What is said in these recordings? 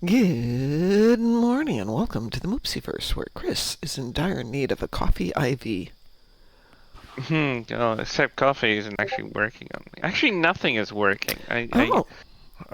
Good morning and welcome to the Moopsyverse, where Chris is in dire need of a coffee IV. Except coffee isn't actually working on me. Actually, nothing is working. Oh,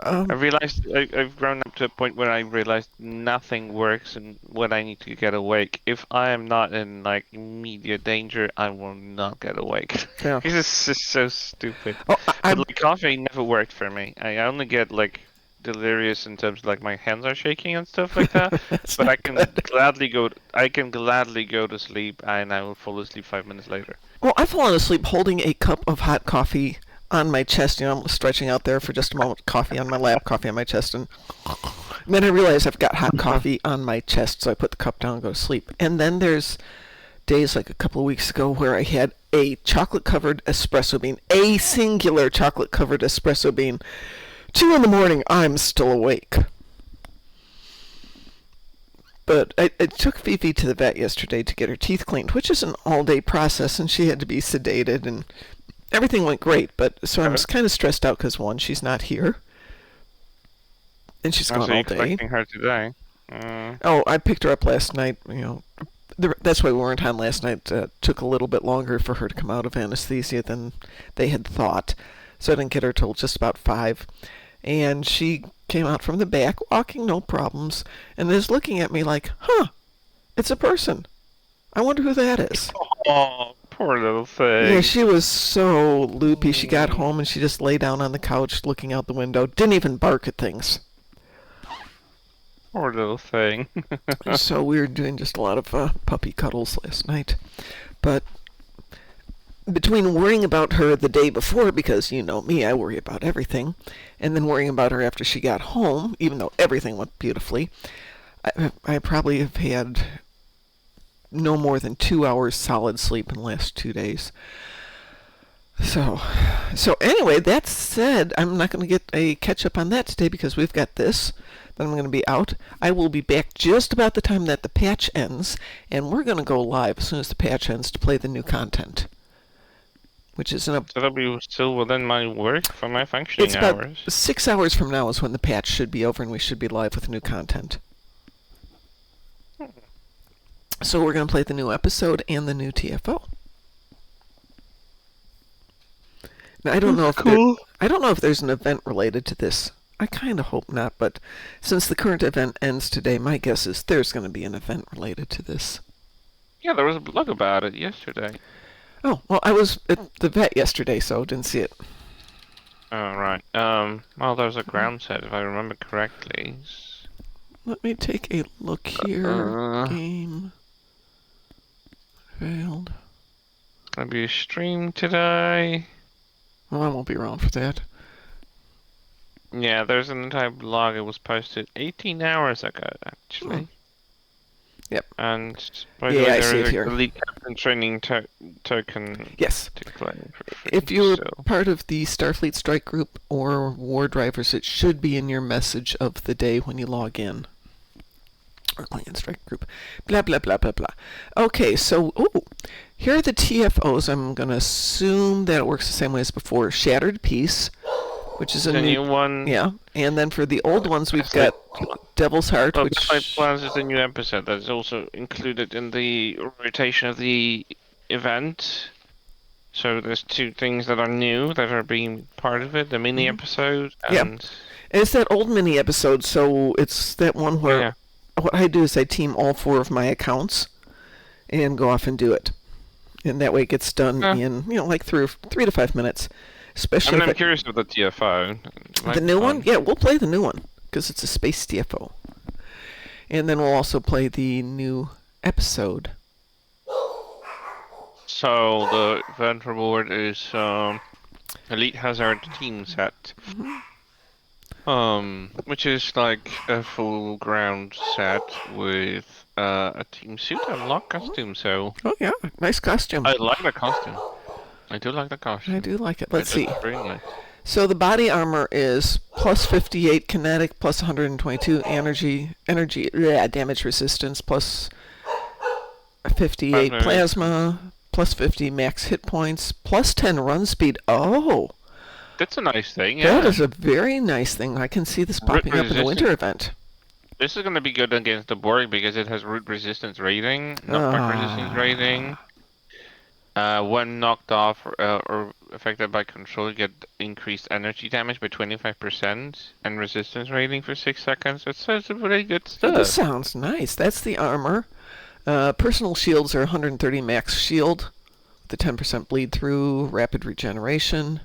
I realized I've grown up to a point where I realized nothing works and when I need to get awake. If I am not in like immediate danger, I will not get awake. yeah. This is just so stupid. Oh, But like coffee never worked for me. I only get like delirious in terms of like my hands are shaking and stuff like that. that's But not good. I can gladly go to sleep and I will fall asleep 5 minutes later. Well, I've fallen asleep holding a cup of hot coffee on my chest. I'm stretching out there for just a moment, coffee on my lap, coffee on my chest, and then I realize I've got hot coffee on my chest, so I put the cup down and go to sleep. And then there's days like a couple of weeks ago where I had a chocolate-covered espresso bean, a singular chocolate-covered espresso bean. 2 in the morning, I'm still awake. But I took Fifi to the vet yesterday to get her teeth cleaned, which is an all-day process, and she had to be sedated, and everything went great. But so I was kind of stressed out because, one, she's not here, and she's gone all day. Expecting her today. Oh, I picked her up last night. That's why we weren't on last night. Took a little bit longer for her to come out of anesthesia than they had thought, so I didn't get her till just about 5. And she came out from the back, walking no problems, and is looking at me like, it's a person. I wonder who that is. Oh, poor little thing. Yeah, she was so loopy. She got home and she just lay down on the couch looking out the window. Didn't even bark at things. Poor little thing. So we were doing just a lot of puppy cuddles last night. But between worrying about her the day before, because you know me, I worry about everything, and then worrying about her after she got home, even though everything went beautifully, I probably have had no more than 2 hours solid sleep in the last 2 days. So anyway, that said, I'm not going to get a catch up on that today because we've got this. Then I'm going to be out. I will be back just about the time that the patch ends, and we're going to go live as soon as the patch ends to play the new content. Which is in a... So that'll be still within my work for my functioning it's about hours. 6 hours from now is when the patch should be over and we should be live with new content. So we're going to play the new episode and the new TFO. Now, I don't know if there's an event related to this. I kind of hope not, but since the current event ends today, my guess is there's going to be an event related to this. Yeah, there was a blog about it yesterday. Oh, well, I was at the vet yesterday, so didn't see it. Oh, right. Well, there's a ground set, if I remember correctly. Let me take a look here. Game failed. Gonna be a stream today. Well, I won't be around for that. Yeah, there's an entire blog. It was posted 18 hours ago, actually. Yep. And by the way, I see there it is here. a Elite Captain training token Yes. to claim for free. If you're so. part of the Starfleet Strike Group or War Drivers, it should be in your message of the day when you log in. Or Clan Strike Group. Blah, blah, blah, blah, blah. Okay, so, here are the TFOs. I'm going to assume that it works the same way as before. Shattered Peace, which is a new one. Yeah, and then for the old ones, we've got Devil's Heart, well, which... Midnight Plans is a new episode that is also included in the rotation of the event. So there's 2 things that are new that are being part of it, the mini episode and... Yeah. It's that old mini episode, so it's that one where what I do is I team all 4 of my accounts and go off and do it. And that way it gets done in, like 3 to 5 minutes. Especially I'm curious about the TFO. The new one? Yeah, we'll play the new one, because it's a space TFO. And then we'll also play the new episode. So the event reward is Elite Hazard team set. Which is like a full ground set with a team suit and lock costume, so... Oh yeah, nice costume. I like the costume. I do like the costume. I do like it. Let's see. Nice. So the body armor is plus 58 kinetic, plus 122 energy damage resistance, plus 58 plasma, plus 50 max hit points, plus 10 run speed. Oh! That's a nice thing, yeah. That is a very nice thing. I can see this popping up in the winter event. This is going to be good against the Borg because it has root resistance rating, knockback resistance rating. Ah, When knocked off or affected by control, you get increased energy damage by 25% and resistance rating for 6 seconds. It's really good oh, this stuff. sounds nice. That's the armor. Personal shields are 130 max shield, with the 10% bleed through, rapid regeneration.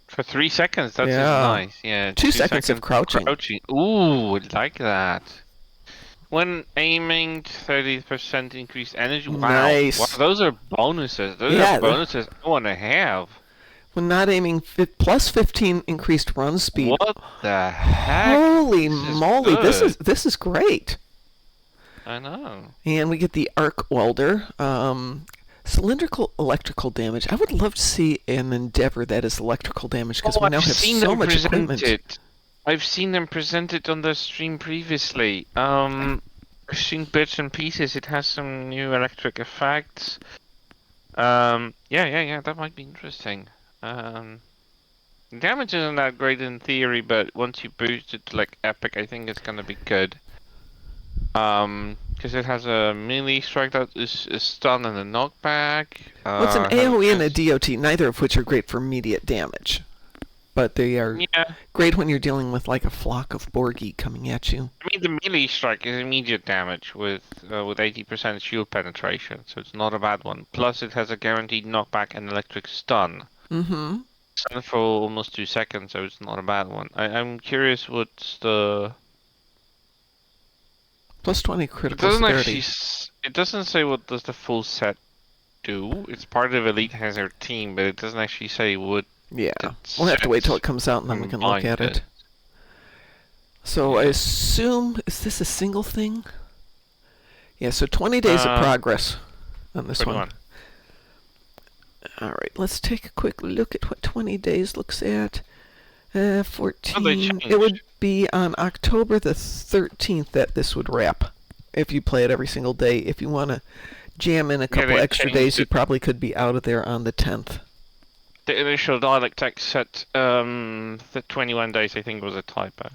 For 3 seconds, that's just Yeah. nice. Yeah, 2 seconds of 2 seconds crouching. crouching. Ooh, like that. When aiming, 30% increased energy. Wow. Wow, Nice. those are bonuses. Those are Yeah, bonuses I want to have. when not aiming, plus 15 increased run speed. What the heck? Holy This is moly, good. this is great. I know. And we get the arc welder. Cylindrical electrical damage. I would love to see an endeavor that is electrical damage because Oh, we now I've have seen so them much present equipment. it. I've seen them present it on the stream previously. I've seen bits and pieces. It has some new electric effects. Yeah, that might be interesting. Damage isn't that great in theory, but once you boost it to like epic, I think it's gonna be good. Because it has a melee strike that is stun and a knockback. Well, it's an Has a AoE and a chance. DOT, neither of which are great for immediate damage. But they are Yeah, great when you're dealing with like a flock of Borgi coming at you. I mean the melee strike is immediate damage with 80% shield penetration, so it's not a bad one. Plus, it has a guaranteed knockback and electric stun. Mm-hmm. Stun for almost 2 seconds, so it's not a bad one. I'm curious what's the. Plus 20 It critical doesn't actually. severity. It doesn't say what does the full set do. It's part of Elite Hazard team, but it doesn't actually say what Yeah. the We'll have to wait till sets it comes out and then we can look combined at is. it. So I Yeah. assume, is this a single thing? Yeah, so 20 days of Uh, progress on this one. 21. All right, let's take a quick look at what 20 days looks at. Oh, they 14. It would changed. be on October the 13th that this would wrap. If you play it every single day. If you want to jam in a Yeah, couple they extra changed days, you it. probably could be out of there on the 10th. The initial dialect text set the 21 days I think was a typo.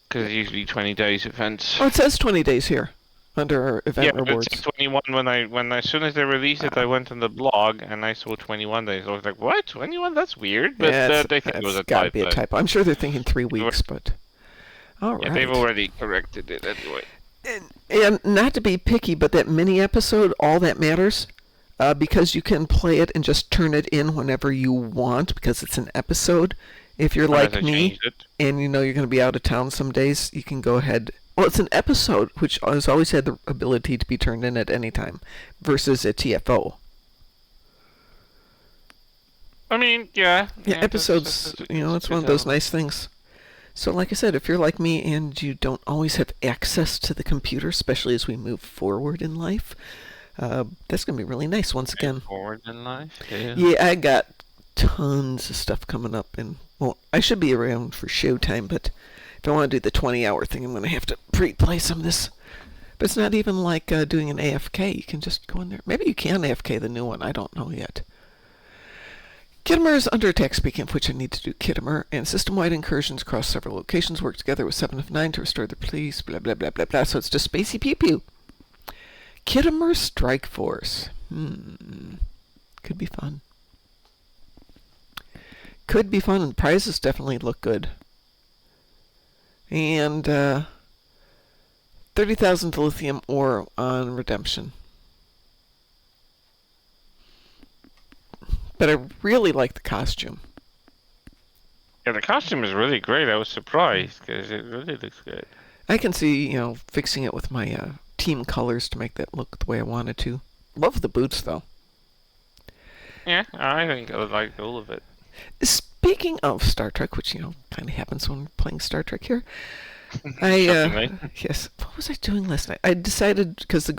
Because usually 20 days events. Oh, it says 20 days here under our Yeah, event but it rewards. said 21 when as soon as they released it, I Ah, went on the blog and I saw 21 days. I was like, what? 21? That's weird. But yeah, they think it was it's a got to be a typo. typo. I'm sure they're thinking 3 They were- weeks, but all Yeah, they've right. already corrected it anyway. And not to be picky, but that mini episode, all that matters, because you can play it and just turn it in whenever you want because it's an episode. If you're Unless like I me changed it. and you know you're going to be out of town some days, you can go ahead. Well, it's an episode, which has always had the ability to be turned in at any time, versus a TFO. I mean, yeah. Yeah, episodes, it's one of those nice things. So, like I said, if you're like me and you don't always have access to the computer, especially as we move forward in life, that's going to be really nice once again. Forward in life. Yeah. Yeah, I got tons of stuff coming up, and well, I should be around for showtime, but if I want to do the 20-hour thing, I'm going to have to pre-play some of this. But it's not even like doing an AFK. You can just go in there. Maybe you can AFK the new one. I don't know yet. Kittimer is under attack, speaking of which I need to do Kittimer, and system-wide incursions across several locations work together with 7 of 9 to restore the police, blah, blah, blah, blah, blah. So it's just spacey pew-pew. Kittimer Strike Force. Could be fun. Could be fun, and prizes definitely look good. And 30,000 lithium ore on redemption. But I really like the costume. Yeah, the costume is really great. I was surprised because it really looks good. I can see, fixing it with my team colors to make that look the way I want it to. Love the boots, though. Yeah, I think I would like all of it. Speaking of Star Trek, which, kind of happens when we're playing Star Trek here, yes, what was I doing last night? I decided, because the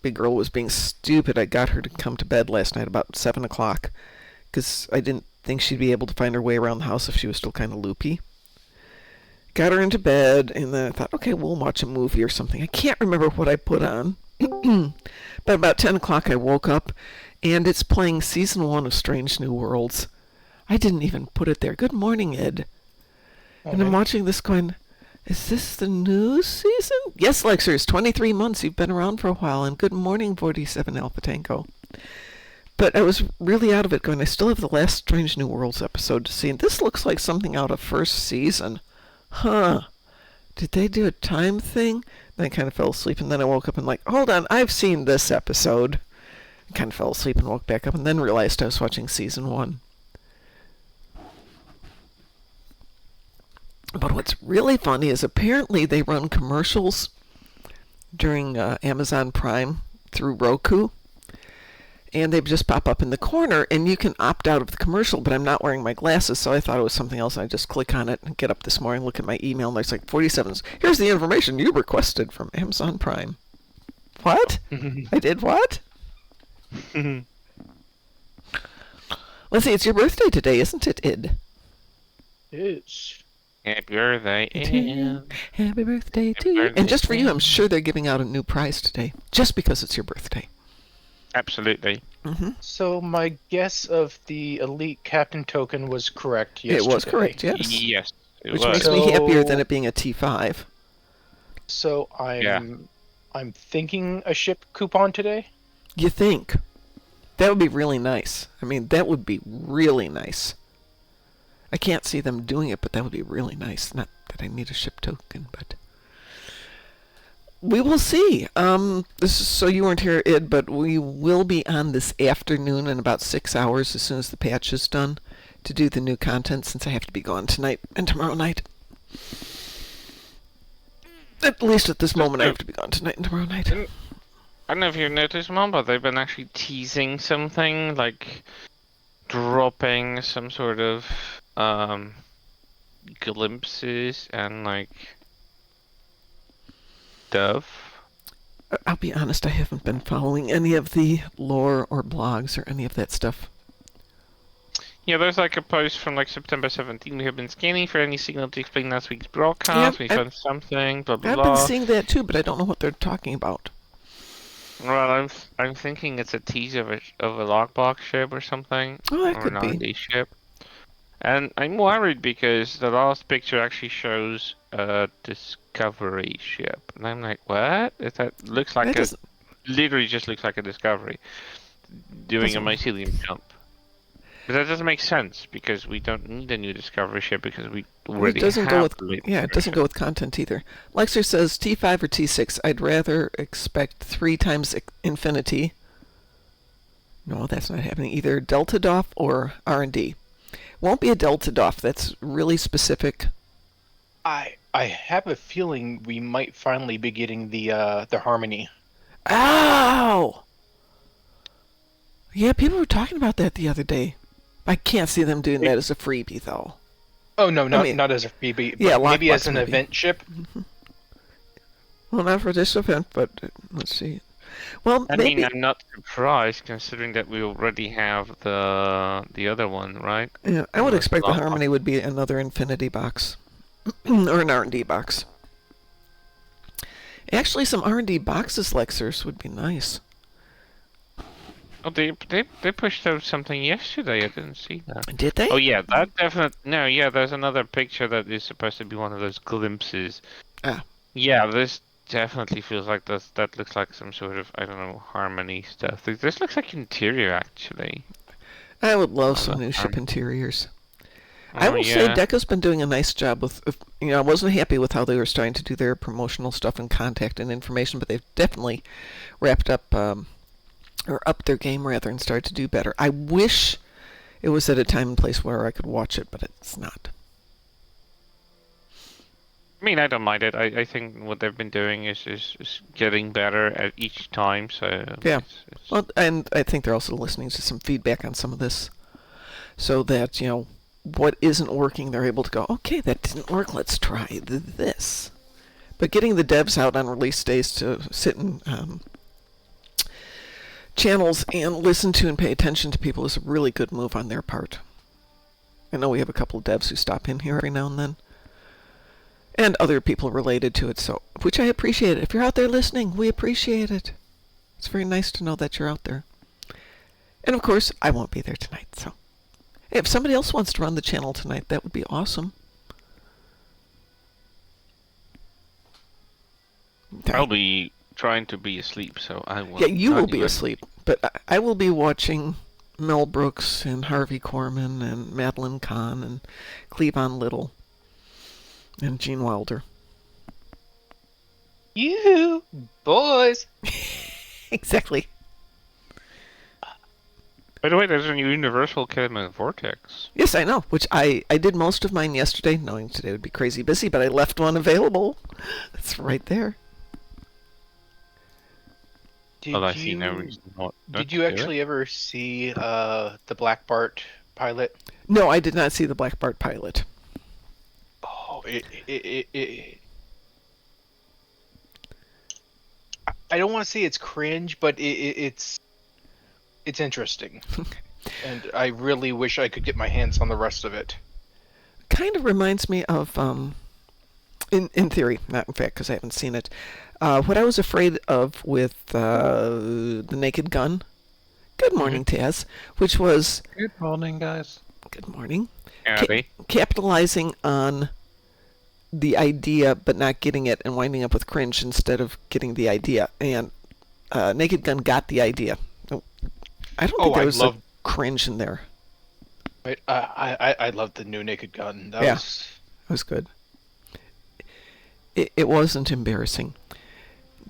big girl was being stupid, I got her to come to bed last night about 7 o'clock, because I didn't think she'd be able to find her way around the house if she was still kind of loopy. Got her into bed, and then I thought, okay, we'll watch a movie or something. I can't remember what I put on. But about 10 o'clock I woke up, and it's playing Season 1 of Strange New Worlds. I didn't even put it there. Good morning, Ed. And I'm watching this going, Is this the new season? Yes, Lexers, 23 months. You've been around for a while. And good morning, 47 Alpha Tango. But I was really out of it going, I still have the last Strange New Worlds episode to see. And this looks like something out of first season. Huh. Did they do a time thing? Then I kind of fell asleep, and then I woke up and like, hold on, I've seen this episode. I kind of fell asleep and woke back up, and then realized I was watching season 1. But what's really funny is apparently they run commercials during Amazon Prime through Roku. And they just pop up in the corner, and you can opt out of the commercial, but I'm not wearing my glasses, so I thought it was something else. I just click on it and get up this morning, look at my email, and there's like 47s. Here's the information you requested from Amazon Prime. What? I did what? Let's see, it's your birthday today, isn't it, Id? It is. Happy birthday, Ed. Happy birthday to you. And just for you, I'm sure they're giving out a new prize today, just because it's your birthday. Absolutely. Mm-hmm. So my guess of the Elite Captain token was correct yesterday. It was correct, yes. Yes, it Which was. makes me happier than it being a T5. So I'm thinking a ship coupon today. You think? That would be really nice. I mean, that would be really nice. I can't see them doing it, but that would be really nice. Not that I need a ship token, but we will see. This is, so you weren't here, Id, but we will be on this afternoon in about 6 hours as soon as the patch is done to do the new content, since I have to be gone tonight and tomorrow night. At least at this moment, I have to be gone tonight and tomorrow night. I don't know if you've noticed, Mom, but they've been actually teasing something, like dropping some sort of glimpses and like stuff. I'll be honest, I haven't been following any of the lore or blogs or any of that stuff. Yeah, there's like a post from like September 17. We have been scanning for any signal to explain last week's broadcast. We found something, blah blah I've blah. been seeing that too, but I don't know what they're talking about. Well, I'm thinking it's a teaser of a lockbox ship or something, Oh, that or could an be. R&D ship. And I'm worried because the last picture actually shows a Discovery ship, and I'm like, what? That looks like That doesn't- literally just looks like a Discovery doing a Doesn't- mycelium jump. But that doesn't make sense because we don't need a new Discovery ship because we already It doesn't have go with the latest it doesn't go with content either. Lexer says T5 or T6. I'd rather expect 3 times infinity. No, that's not happening. Either Delta DOF or R&D. Won't be a Delta DOF. That's really specific. I have a feeling we might finally be getting the Harmony. Ow! Yeah, people were talking about that the other day. I can't see them doing that as a freebie, though. Oh no, not mean, not as a freebie, but yeah, maybe lockbox as an maybe. event ship. Well, not for this event, but let's see. Well, I maybe. mean, I'm not surprised considering that we already have the other one, right? Yeah, I would Or expect the lockbox. Harmony would be another Infinity box. Or an R&D box. Actually, some R&D boxes, Lexers, would be nice. Oh, they pushed out something yesterday. I didn't see that. Did they? Oh yeah, that definitely. No, yeah, there's another picture that is supposed to be one of those glimpses. Ah. Yeah, this definitely feels like this. That looks like some sort of, I don't know, Harmony stuff. This looks like interior actually. I would love Oh, some the new ship Harmony. interiors. I Oh, will say yeah. Deca's been doing a nice job with, I wasn't happy with how they were starting to do their promotional stuff and contact and information, but they've definitely wrapped up, or upped their game rather, and started to do better. I wish it was at a time and place where I could watch it, but it's not. I mean, I don't mind it. I think what they've been doing is getting better at each time. So Yeah. it's- Well, and I think they're also listening to some feedback on some of this, so that, what isn't working, they're able to go, okay, that didn't work, let's try this. But getting the devs out on release days to sit in channels and listen to and pay attention to people is a really good move on their part. I know we have a couple of devs who stop in here every now and then, and other people related to it, so which I appreciate. If you're out there listening, we appreciate it. It's very nice to know that you're out there. And of course, I won't be there tonight, so if somebody else wants to run the channel tonight, that would be awesome. I'll be trying to be asleep, so I will. Yeah, you not will be even- asleep, but I will be watching Mel Brooks and Harvey Korman and Madeline Kahn and Cleavon Little and Gene Wilder. You boys. Exactly. By the way, there's a new Universal Cinema Vortex. Yes, I know, which I did most of mine yesterday, knowing today would be crazy busy, but I left one available. It's right there. Well, I see no reason not Did to you do actually ever see the Black Bart pilot? No, I did not see the Black Bart pilot. Oh, I don't want to say it's cringe, but it's interesting, and I really wish I could get my hands on the rest of it. Kind of reminds me of, in theory, not in fact, because I haven't seen it, what I was afraid of with the Naked Gun. Good morning, Taz. Which was... Good morning, guys. Good morning. it. Capitalizing on the idea, but not getting it, and winding up with cringe instead of getting the idea. And Naked Gun got the idea. I don't think there was a cringe in there. I loved the new Naked Gun. That Yeah. was... It was good. It wasn't embarrassing.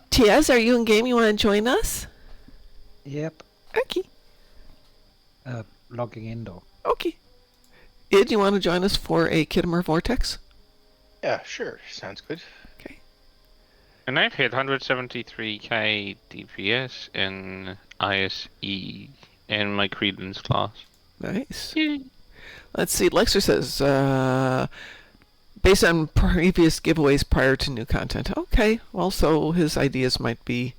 Tiaz, are you in game? You want to join us? Yep. Okay. Logging in though. Okay. Id, you want to join us for a Kittimer Vortex? Yeah, sure. Sounds good. Okay. And I've hit 173k DPS in ISE in my Credence class. Nice. Yay. Let's see. Lexer says, based on previous giveaways prior to new content. Okay. Well, so his ideas might be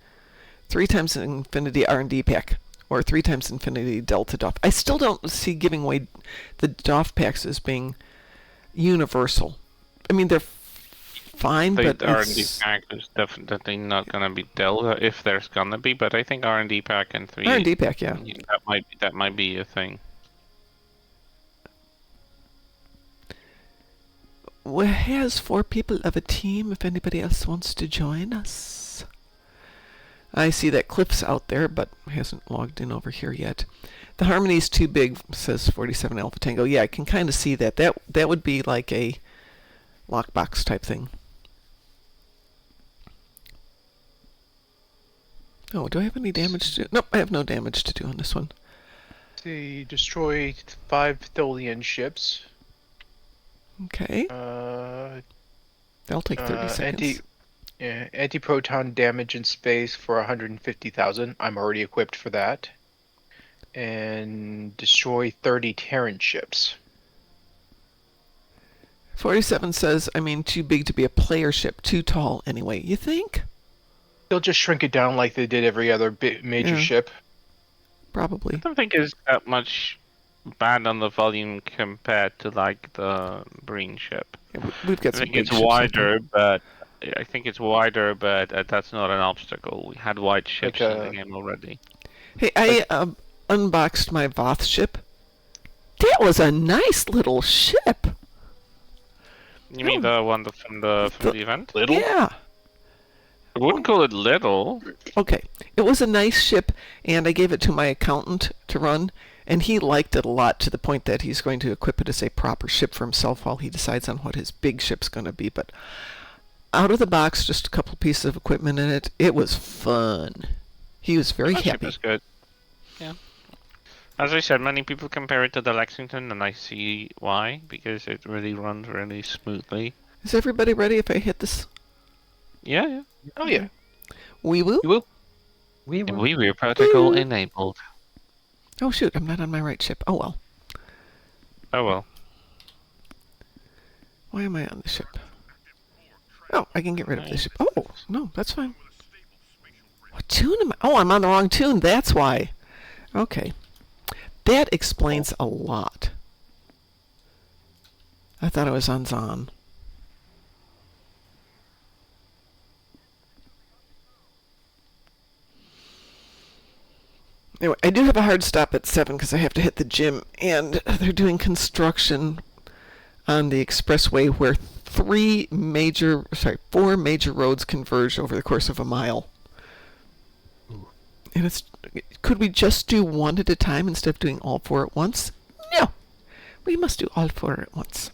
3 times Infinity R&D pack or 3 times Infinity Delta DOF. I still don't see giving away the DOF packs as being universal. I mean, they're fine, but The R&D it's... pack is definitely not gonna be Delta if there's gonna be, but I think R&D pack and 3. R&D pack, yeah. That might be a thing. We has 4 people of a team if anybody else wants to join us. I see that Cliff's out there, but hasn't logged in over here yet. The harmony's too big, says 47 Alpha Tango. Yeah, I can kind of see that. That would be like a lockbox type thing. Oh, do I have any damage to do? Nope, I have no damage to do on this one. They destroyed 5 Tholian ships. Okay, that'll take 30 seconds. Anti-proton damage in space for 150,000. I'm already equipped for that. And destroy 30 Terran ships. 47 says, I mean, too big to be a player ship, too tall anyway. You think? They'll just shrink it down like they did every other major Yeah. ship. Probably. I don't think it's that much bad on the volume compared to like the Breen ship. Yeah, we've got I some think big it's ships out there. wider, but that's not an obstacle. We had wide ships in the Like, game already. Hey, I unboxed my Voth ship. That was a nice little ship. You mean the one from the event? Little? Yeah. I wouldn't call it little. Okay. It was a nice ship, and I gave it to my accountant to run, and he liked it a lot to the point that he's going to equip it as a proper ship for himself while he decides on what his big ship's going to be. But out of the box, just a couple pieces of equipment in it. It was fun. He was very That ship happy. is good. Yeah. As I said, many people compare it to the Lexington, and I see why, because it really runs really smoothly. Is everybody ready if I hit this? Yeah. Oh yeah. Wee woo? You will? We will. We were protocol enabled. Oh shoot, I'm not on my right ship. Oh well. Oh well. Why am I on the ship? Oh, I can get rid of this ship. Oh, no, that's fine. What tune am I? Oh, I'm on the wrong tune. That's why. Okay. That explains a lot. I thought I was on Zon. Anyway, I do have a hard stop at 7 because I have to hit the gym, and they're doing construction on the expressway where 4 major roads converge over the course of a mile. Ooh. And could we just do one at a time instead of doing all 4 at once? No, we must do all 4 at once.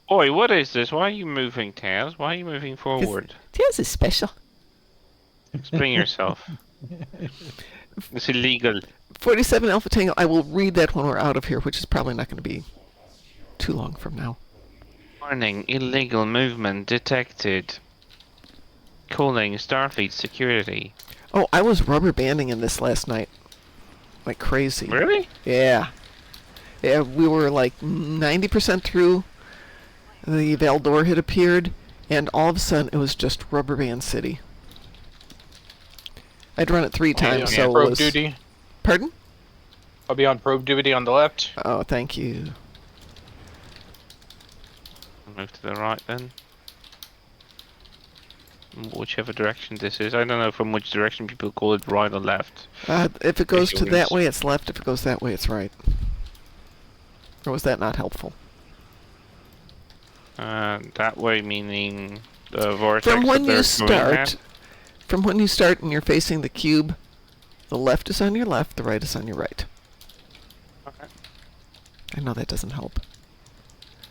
Oi, what is this? Why are you moving, Taz? Why are you moving forward? This is special. Explain yourself. It's illegal. 47 Alpha Tango. I will read that when we're out of here, which is probably not going to be too long from now. Warning, illegal movement detected. Calling Starfleet security. Oh, I was rubber banding in this last night. Like crazy. Really? Yeah. Yeah, we were like 90% through. The Valdor had appeared, and all of a sudden it was just Rubber Band City. I'd run it 3 times, so it probe was... duty. Pardon? I'll be on probe duty on the left. Oh, thank you. Move to the right then. Whichever direction this is. I don't know from which direction people call it right or left. If it goes to that Ignorance. way, it's left. If it goes that way, it's right. Or was that not helpful? That way meaning the vortex. From when that you they're going at. from when you start and you're facing the cube, the left is on your left, the right is on your right. Okay. I know that doesn't help.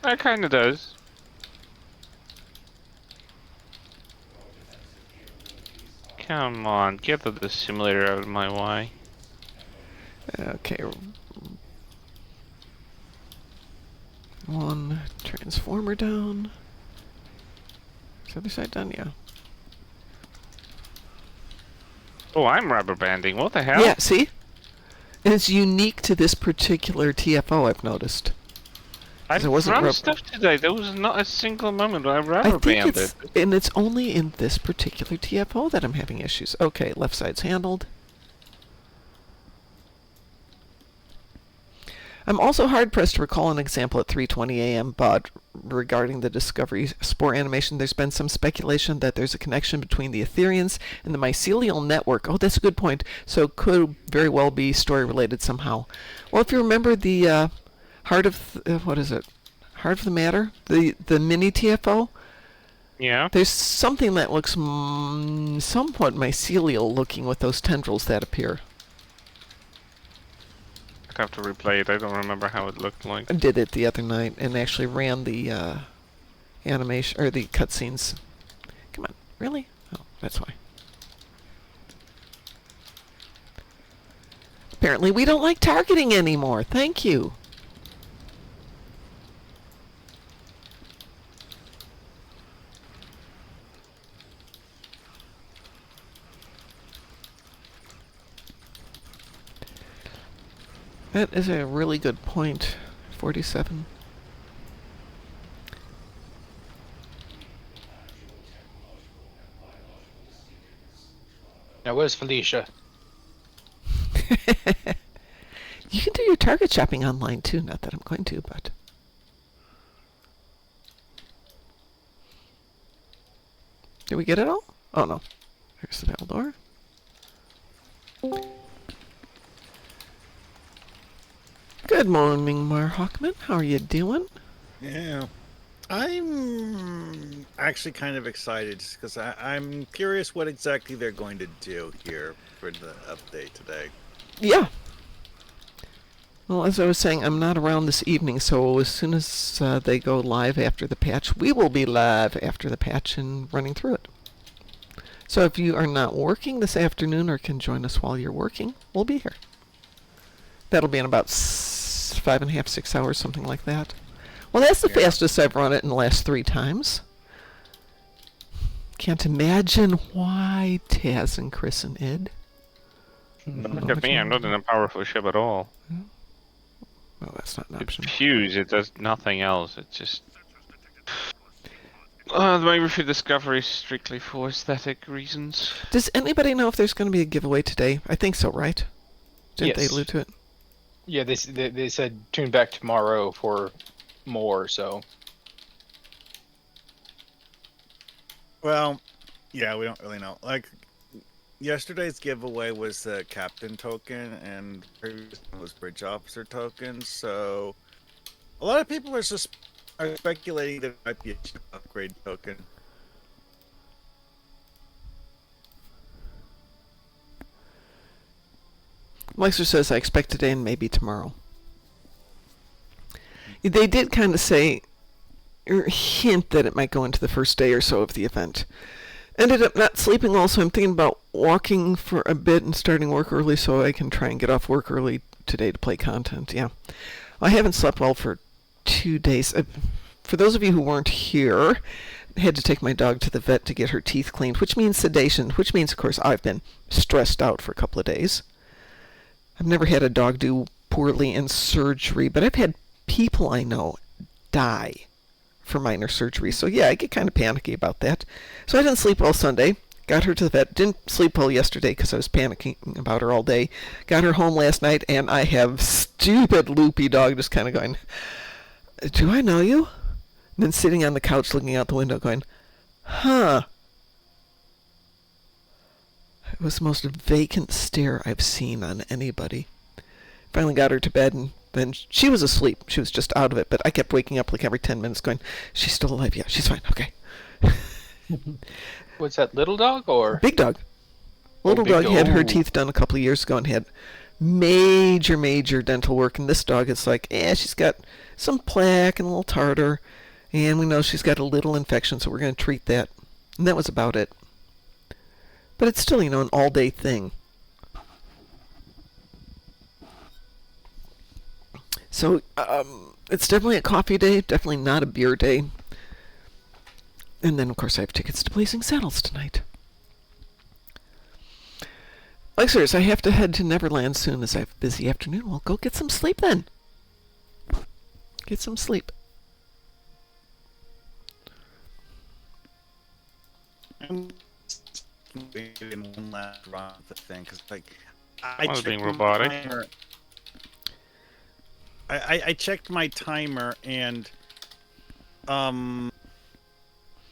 That kind of does. Come on, get the simulator out of my way. Okay. 1 transformer down. Is the other side done? Yeah. Oh, I'm rubber banding. What the hell? Yeah, see? And it's unique to this particular TFO, I've noticed. I've it wasn't run rub- stuff today. There was not a single moment where I I rubber think banded. it's only in this particular TFO that I'm having issues. Okay, left side's handled. I'm also hard-pressed to recall an example at 3:20 a.m., but regarding the Discovery Spore animation, there's been some speculation that there's a connection between the Etherians and the mycelial network. Oh, that's a good point. So it could very well be story-related somehow. Well, if you remember the Heart of... what is it? Heart of the Matter? The mini TFO? Yeah. There's something that looks somewhat mycelial looking with those tendrils that appear. I'd have to replay it. I don't remember how it looked like. I did it the other night and actually ran the animation or the cutscenes. Come on, really? Oh, that's why. Apparently, we don't like targeting anymore. Thank you. That is a really good point. 47. Now, where's Felicia? You can do your target shopping online too. Not that I'm going to, but. Did we get it all? Oh no. Here's the Valdor. Good morning, Mar Hawkman. How are you doing? Yeah, I'm actually kind of excited because I'm curious what exactly they're going to do here for the update today. Yeah. Well, as I was saying, I'm not around this evening, so as soon as they go live after the patch, we will be live after the patch and running through it. So if you are not working this afternoon or can join us while you're working, we'll be here. That'll be in about 5.5, 6 hours, something like that. Well, that's the fastest I've run it in the last 3 times. Can't imagine why Taz and Chris and Ed. Look at me, I'm not in a powerful ship at all. Well, that's not an It's option. fuse, it does nothing else. It just... maybe for Discovery strictly for aesthetic reasons. Does anybody know if there's going to be a giveaway today? I think so, right? Didn't they Yes. allude to it? Yeah, they said tune back tomorrow for more, so. Well, yeah, we don't really know. Like, Yesterday's giveaway was the captain token, and previous one was bridge officer tokens. So a lot of people are speculating that it might be a ship upgrade token. Lexer says, I expect today and maybe tomorrow. They did kind of say, or hint that it might go into the first day or so of the event. Ended up not sleeping well, so I'm thinking about walking for a bit and starting work early so I can try and get off work early today to play content. Yeah. I haven't slept well for 2 days. For those of you who weren't here, I had to take my dog to the vet to get her teeth cleaned, which means sedation, which means, of course, I've been stressed out for a couple of days. I've never had a dog do poorly in surgery, but I've had people I know die for minor surgery. So yeah, I get kind of panicky about that. So I didn't sleep well Sunday. Got her to the vet. Didn't sleep well yesterday because I was panicking about her all day. Got her home last night, and I have stupid loopy dog just kind of going, do I know you? And then sitting on the couch looking out the window going, huh. It was the most vacant stare I've seen on anybody. Finally got her to bed, and then she was asleep. She was just out of it, but I kept waking up like every 10 minutes going, she's still alive. Yeah, she's fine. Okay. Was that little dog or? Big dog. Little big dog dog. had her Ooh. teeth done a couple of years ago and had major dental work, and this dog is like, she's got some plaque and a little tartar, and we know she's got a little infection, so we're going to treat that. And that was about it. But it's still, an all-day thing. So, it's definitely a coffee day, definitely not a beer day. And then, of course, I have tickets to Blazing Saddles tonight. Lexers, I have to head to Neverland soon as I have a busy afternoon. Well, go get some sleep then. Get some sleep. I'm in one last run of the thing because, I was being checked my robotic. timer. I checked my timer and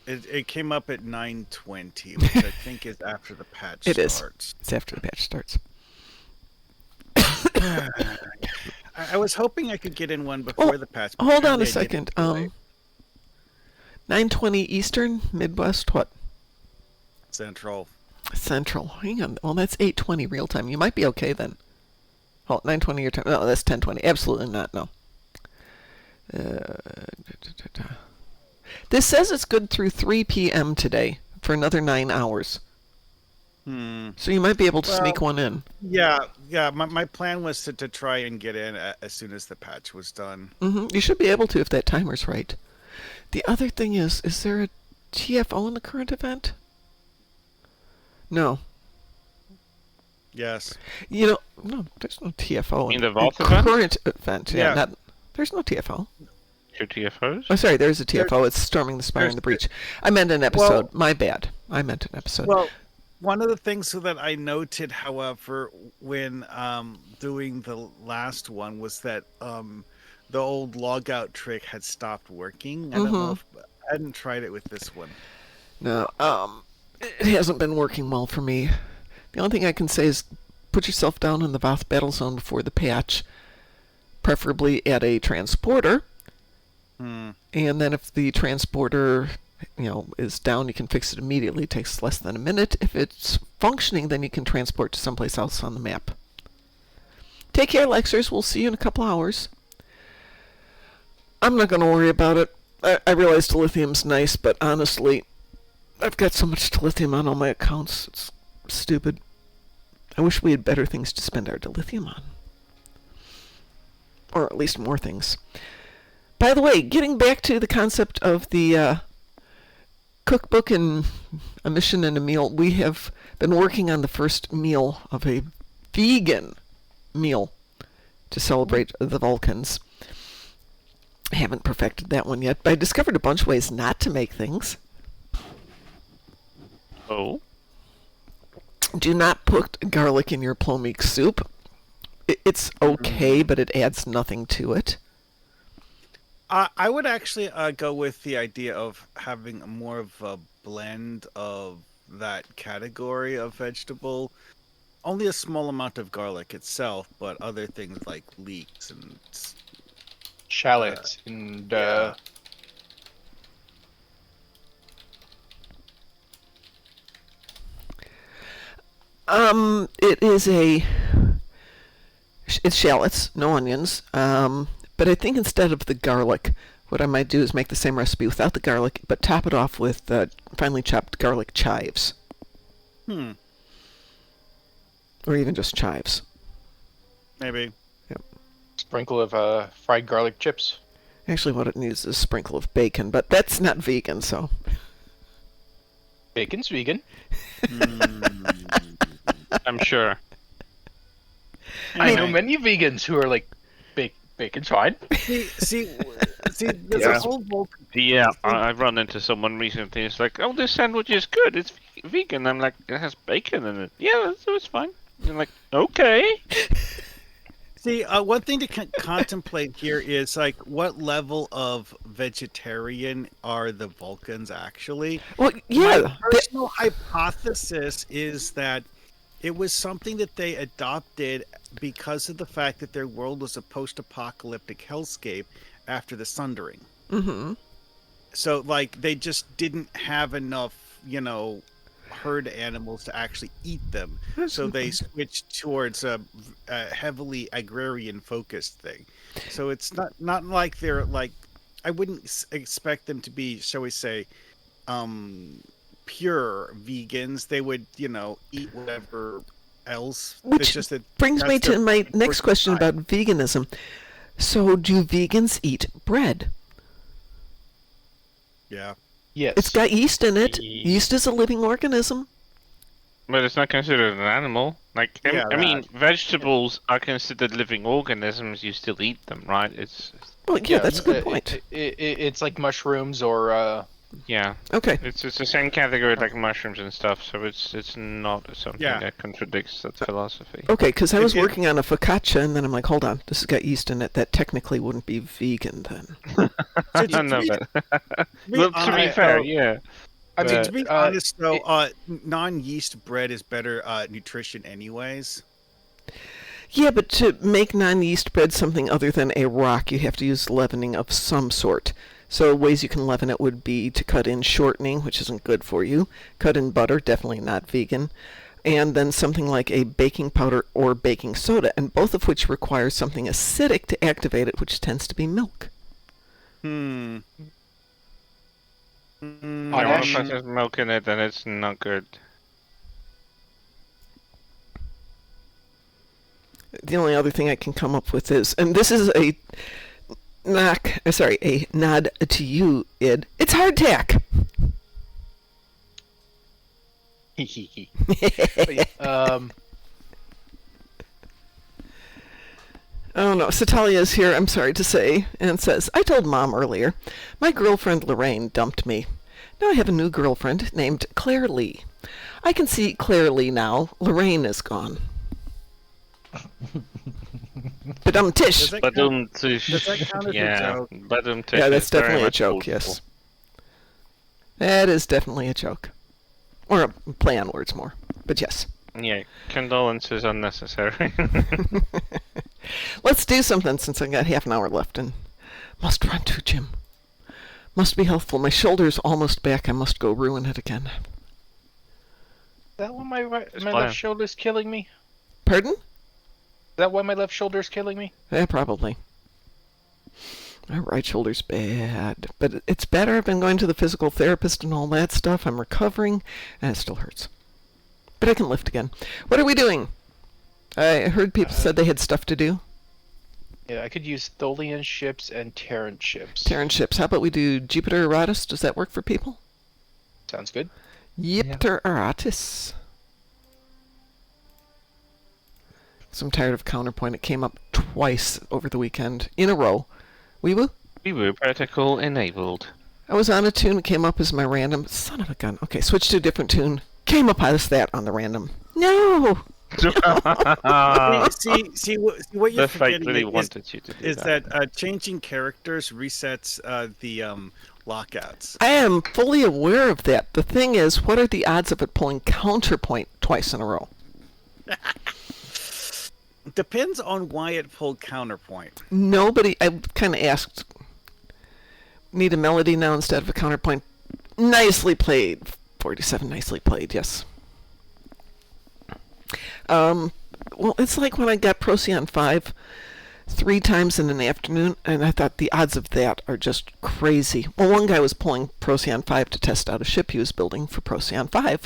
it came up at 9:20, which I think is after the patch It is. starts. It's after the patch starts. I was hoping I could get in one before the patch. but Hold on a apparently I didn't second. do it. 9:20 Eastern, Midwest, what? Central. Central. Hang on. Well, that's 8:20 real time. You might be okay then. Oh, 9:20 your time. No, that's 10:20. Absolutely not. No. This says it's good through 3 p.m. today for another 9 hours. So you might be able to sneak one in. Yeah. My plan was to try and get in as soon as the patch was done. You should be able to if that timer's right. The other thing is there a TFO in the current event? No. Yes. No, there's no TFO In in the Vault event? current event. Yeah, Yeah. there's no TFO. Two TFOs? Oh, sorry, there's a TFO. It's Storming the Spire and the Breach. I meant an episode. My bad. I meant an episode. Well, one of the things that I noted, however, when doing the last one was that the old logout trick had stopped working. I don't know if I hadn't tried it with this one. No, it hasn't been working well for me. The only thing I can say is put yourself down in the Voth battle zone before the patch, preferably at a transporter. And then if the transporter, is down, you can fix it immediately. It takes less than a minute. If it's functioning, then you can transport to someplace else on the map. Take care, Lexers. We'll see you in a couple hours. I'm not going to worry about it. I realize dilithium's nice, but honestly, I've got so much dilithium on all my accounts. It's stupid. I wish we had better things to spend our dilithium on. Or at least more things. By the way, getting back to the concept of the cookbook and a mission and a meal, we have been working on the first meal of a vegan meal to celebrate the Vulcans. I haven't perfected that one yet, but I discovered a bunch of ways not to make things. Oh? Do not put garlic in your plomeek soup. It's okay, but it adds nothing to it. I would actually go with the idea of having more of a blend of that category of vegetable. Only a small amount of garlic itself, but other things like leeks and Shallots and yeah. It's shallots, no onions. But I think instead of the garlic, what I might do is make the same recipe without the garlic, but top it off with finely chopped garlic chives, or even just chives. Maybe. sprinkle of fried garlic chips. Actually, what it needs is a sprinkle of bacon, but that's not vegan, so. Bacon's vegan. I'm sure. I know many vegans who are like, bacon's fine. See, there's Yeah. a whole Vulcan. Yeah, I've run into someone recently. It's like, oh, this sandwich is good. It's vegan. I'm like, it has bacon in it. Yeah, so it's fine. I'm like, okay. See, one thing to contemplate here is like, what level of vegetarian are the Vulcans actually? Well, My yeah. personal hypothesis is that it was something that they adopted because of the fact that their world was a post-apocalyptic hellscape after the Sundering. Mm-hmm. So, like, they just didn't have enough, herd animals to actually eat them. So they switched towards a heavily agrarian-focused thing. So it's not like they're like, I wouldn't expect them to be, shall we say, pure vegans. They would, eat whatever else. Which it's just that brings me that's to their my next first question time. about veganism. So, do vegans eat bread? Yeah. Yes. It's got yeast in it. Ye- Yeast is a living organism. But it's not considered an animal. Like, Yeah, I mean, vegetables are considered living organisms. You still eat them, right? It's Well, yeah, that's a good point. It's like mushrooms or yeah. Okay. It's the same category like mushrooms and stuff. So it's not something Yeah. that contradicts that philosophy. Okay, because I was It- working on a focaccia, and then I'm like, hold on, this has got yeast in it. That technically wouldn't be vegan then. I to know be- that. to be Well, to be honest, fair, though, yeah. I mean, to be honest, though, non-yeast bread is better nutrition, anyways. Yeah, but to make non-yeast bread something other than a rock, you have to use leavening of some sort. So ways you can leaven it would be to cut in shortening, which isn't good for you. Cut in butter, definitely not vegan. And then something like a baking powder or baking soda, and both of which require something acidic to activate it, which tends to be milk. Hmm. Yeah, Ash. if there's milk in it, then it's not good. The only other thing I can come up with is, and this is a nod to you, Id. It's hardtack. Oh no, Satalia is here, I'm sorry to say, and says, I told Mom earlier, my girlfriend Lorraine dumped me. Now I have a new girlfriend named Claire Lee. I can see Claire Lee now. Lorraine is gone. Badum tish. Does that count? Does that count as a yeah, joke? Badum-tish Yeah, that's is very definitely a much joke, old yes. school. That is definitely a joke. Or a play on words more. But yes. Yeah, condolences unnecessary. Let's do something since I got half an hour left and must run to gym. Must be healthful. My shoulder's almost back. I must go ruin it again. Is that why my fine. left shoulder's killing me? Pardon? Is that why my left shoulder's killing me? Yeah, probably. My right shoulder's bad. But it's better. I've been going to the physical therapist and all that stuff. I'm recovering, and it still hurts. But I can lift again. What are we doing? I heard people said they had stuff to do. Yeah, I could use Tholian ships and Terran ships. Terran ships. How about we do Jupiter Eratus? Does that work for people? Sounds good. Jupiter Eratus. So I'm tired of Counterpoint. It came up twice over the weekend in a row. Wee woo? We were protocol enabled. I was on a tune, it came up as my random. Son of a gun. Okay, switch to a different tune. Came up as that on the random. No! What you're The fate forgetting really is, wanted you to do is that. that changing characters resets the lockouts. I am fully aware of that. The thing is, what are the odds of it pulling counterpoint twice in a row? Depends on why it pulled counterpoint. Nobody, I kind of asked, need a melody now instead of a counterpoint. Nicely played. 47, nicely played, yes. Well, it's like when I got Procyon 5 3 times in an afternoon, and I thought the odds of that are just crazy. Well, one guy was pulling Procyon 5 to test out a ship he was building for Procyon 5,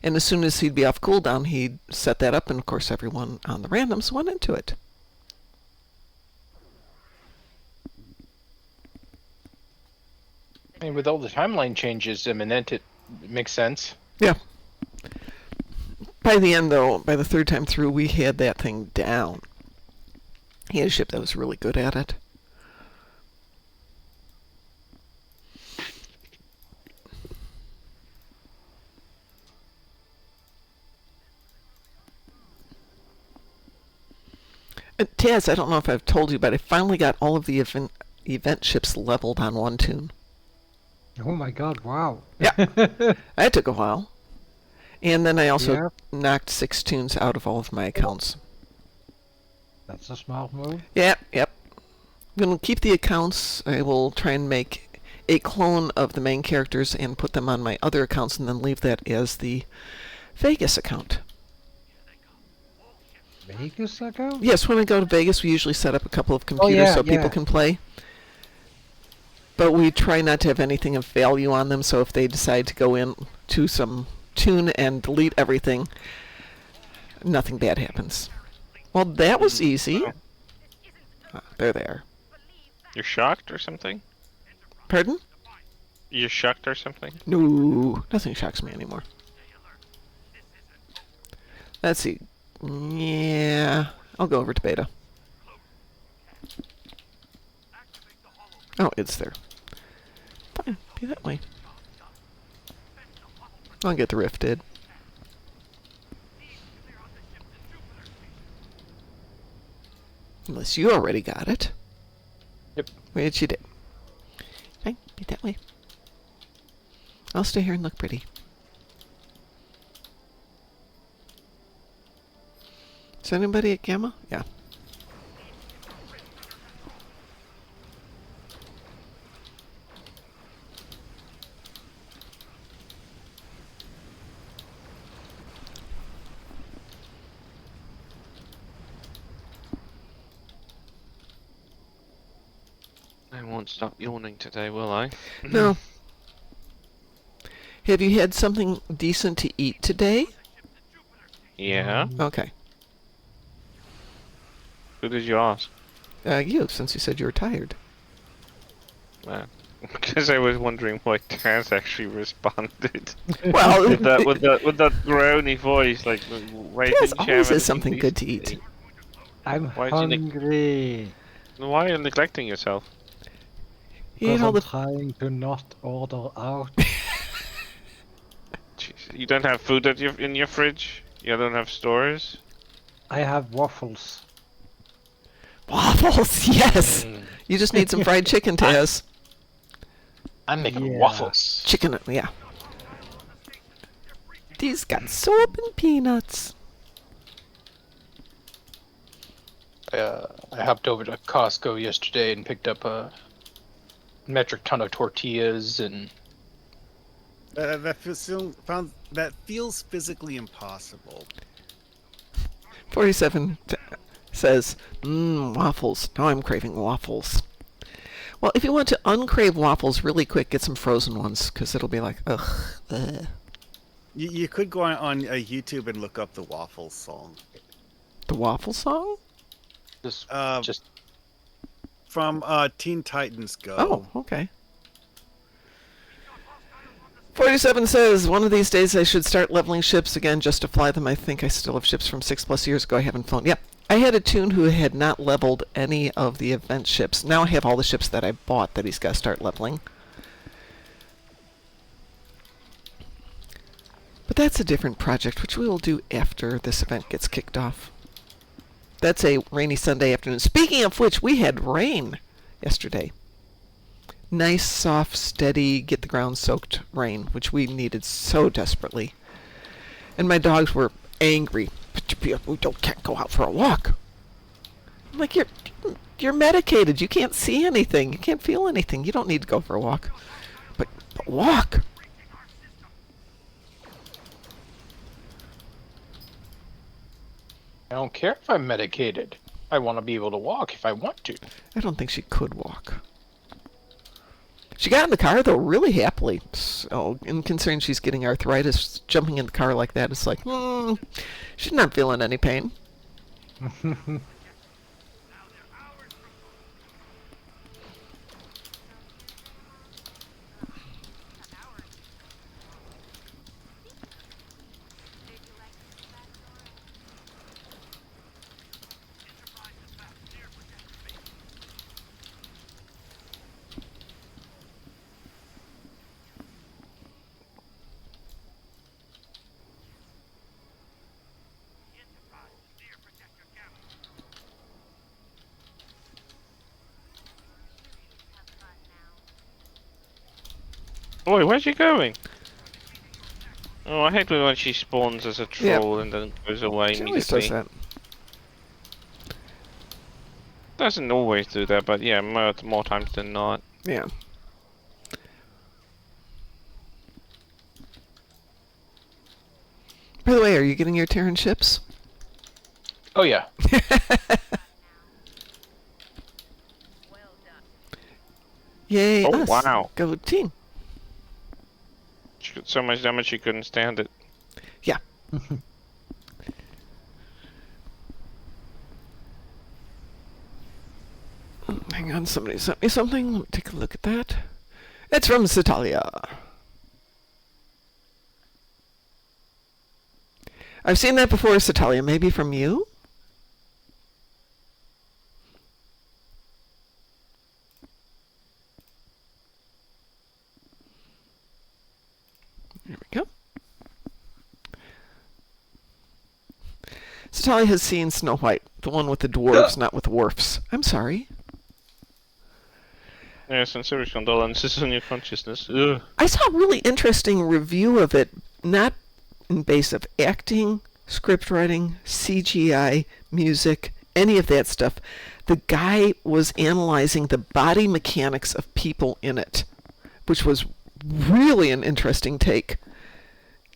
and as soon as he'd be off cooldown, he'd set that up, and of course everyone on the randoms went into it. I mean, with all the timeline changes imminent, it makes sense. Yeah. By the end, though, by the third time through, we had that thing down. He had a ship that was really good at it. Taz, I don't know if I've told you, but I finally got all of the event ships leveled on one tune. Oh my god, wow. Yeah. That took a while. And then I also Yeah. knocked 6 tunes out of all of my accounts. That's a smart move. Yep. I'm going to keep the accounts. I will try and make a clone of the main characters and put them on my other accounts and then leave that as the Vegas account. Vegas account? Yes, when I go to Vegas, we usually set up a couple of computers so people can play. But we try not to have anything of value on them, so if they decide to go in to some tune and delete everything, nothing bad happens. Well, that was easy. They're there. You're shocked or something? Pardon? You're shocked or something? No, nothing shocks me anymore. Let's see. Yeah, I'll go over to beta. Oh, it's there. Fine, be that way. I'll get the rifted. Unless you already got it. Yep. Which you did. Fine, be that way. I'll stay here and look pretty. Is anybody at Gamma? Yeah. I won't stop yawning today, will I? No. Have you had something decent to eat today? Yeah. Okay. Who did you ask? You, since you said you were tired. Because I was wondering why Taz actually responded. Well, with that groany voice, like why Taz didn't you have always has anything something good to decent eat. I'm Why did you hungry. Why are you neglecting yourself? You ate Because all I'm the... trying to not order out. Jeez, you don't have food in your fridge? You don't have stores? I have waffles. Waffles, yes! Mm. You just need some fried chicken, Taz. I'm making Yeah. waffles. Chicken, yeah. These got soap and peanuts. I hopped over to Costco yesterday and picked up a metric ton of tortillas and That feels physically impossible. 47 says, waffles. Now I'm craving waffles. Well, if you want to uncrave waffles really quick, get some frozen ones, because it'll be like, ugh. You could go on YouTube and look up the waffles song. The waffle song? just From Teen Titans Go. Oh, okay. 47 says, one of these days I should start leveling ships again just to fly them. I think I still have ships from 6+ years ago I haven't flown. Yep. I had a toon who had not leveled any of the event ships. Now I have all the ships that I bought that he's got to start leveling. But that's a different project, which we will do after this event gets kicked off. That's a rainy Sunday afternoon. Speaking of which, we had rain yesterday. Nice, soft, steady, get the ground soaked rain, which we needed so desperately. And my dogs were angry. But we can't go out for a walk. I'm like, you're medicated. You can't see anything. You can't feel anything. You don't need to go for a walk. But walk. I don't care if I'm medicated. I want to be able to walk if I want to. I don't think she could walk. She got in the car, though, really happily. So, in concern she's getting arthritis, jumping in the car like that, it's like, she's not feeling any pain. Boy, where's she going? Oh, I hate when she spawns as a troll and then goes away She always immediately. does that. Doesn't always do that, but yeah, more times than not. Yeah. By the way, are you getting your Terran ships? Oh yeah. Yay, Oh, us. wow. Go team. She got so much damage she couldn't stand it. Yeah. Hang on, somebody sent me something. Let me take a look at that. It's from Citalia. I've seen that before, Citalia. Maybe from you? There we go. Citalia has seen Snow White, the one with the dwarves, not with dwarfs. I'm sorry. Yeah, sincere condolences on your consciousness. Ugh. I saw a really interesting review of it, not in base of acting, script writing, CGI, music, any of that stuff. The guy was analyzing the body mechanics of people in it, which was really an interesting take.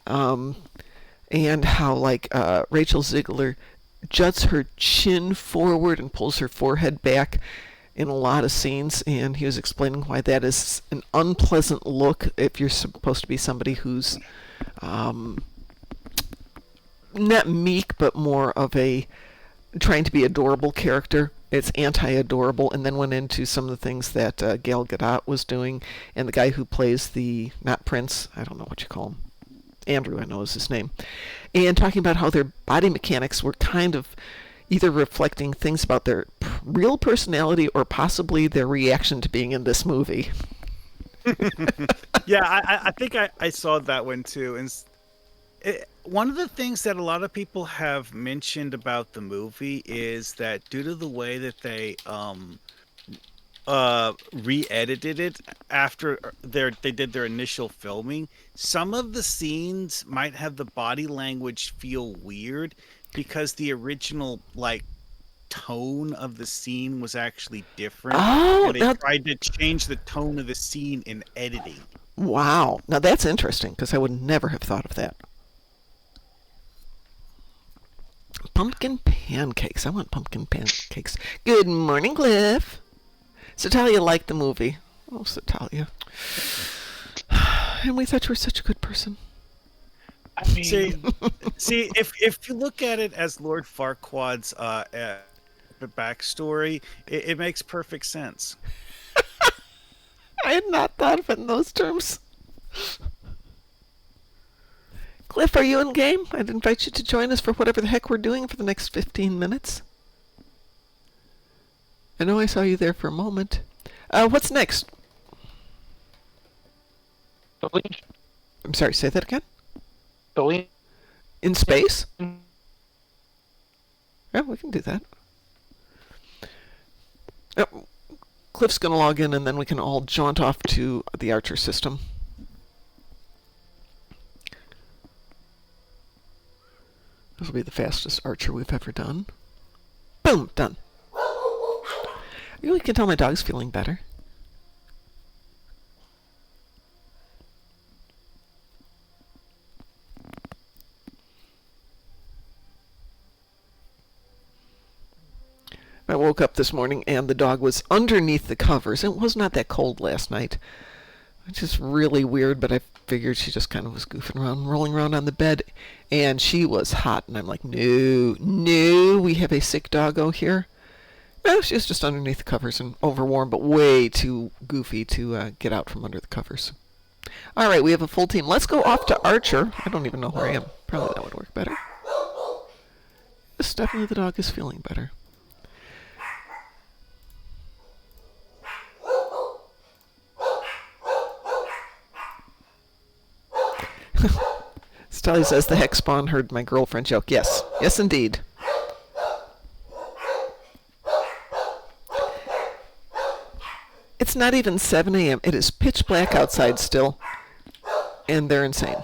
And how, like, Rachel Ziegler juts her chin forward and pulls her forehead back in a lot of scenes, and he was explaining why that is an unpleasant look if you're supposed to be somebody who's not meek, but more of a trying to be adorable character. It's anti-adorable, and then went into some of the things that Gal Gadot was doing, and the guy who plays the, not Prince, I don't know what you call him, Andrew, I know is his name, and talking about how their body mechanics were kind of either reflecting things about their real personality or possibly their reaction to being in this movie. Yeah, I think I saw that one too. And one of the things that a lot of people have mentioned about the movie is that due to the way that they re-edited it after they did their initial filming, some of the scenes might have the body language feel weird because the original tone of the scene was actually different. Oh, and they tried to change the tone of the scene in editing. Wow. Now that's interesting, because I would never have thought of that. Pumpkin pancakes. I want pumpkin pancakes. Good morning, Cliff. Citalia liked the movie. Oh, Citalia. And we thought you were such a good person. I mean, See, if you look at it as Lord Farquaad's backstory, it makes perfect sense. I had not thought of it in those terms. Cliff, are you in game? I'd invite you to join us for whatever the heck we're doing for the next 15 minutes. I know I saw you there for a moment. What's next? I'm sorry, say that again? Billy? In space? Yeah, we can do that. Yep. Cliff's going to log in, and then we can all jaunt off to the Archer system. This will be the fastest Archer we've ever done. Boom! Done. You can tell my dog's feeling better. I woke up this morning and the dog was underneath the covers. It was not that cold last night. It's just really weird, but I figured she just kind of was goofing around, rolling around on the bed, and she was hot. And I'm like, no, we have a sick doggo here. No, she was just underneath the covers and overwarm, but way too goofy to get out from under the covers. All right, we have a full team. Let's go off to Archer. I don't even know where I am. Probably that would work better. Yes, definitely the dog is feeling better. Stelly says the hex spawn heard my girlfriend joke. Yes. Yes, indeed. It's not even 7 a.m. It is pitch black outside still. And they're insane.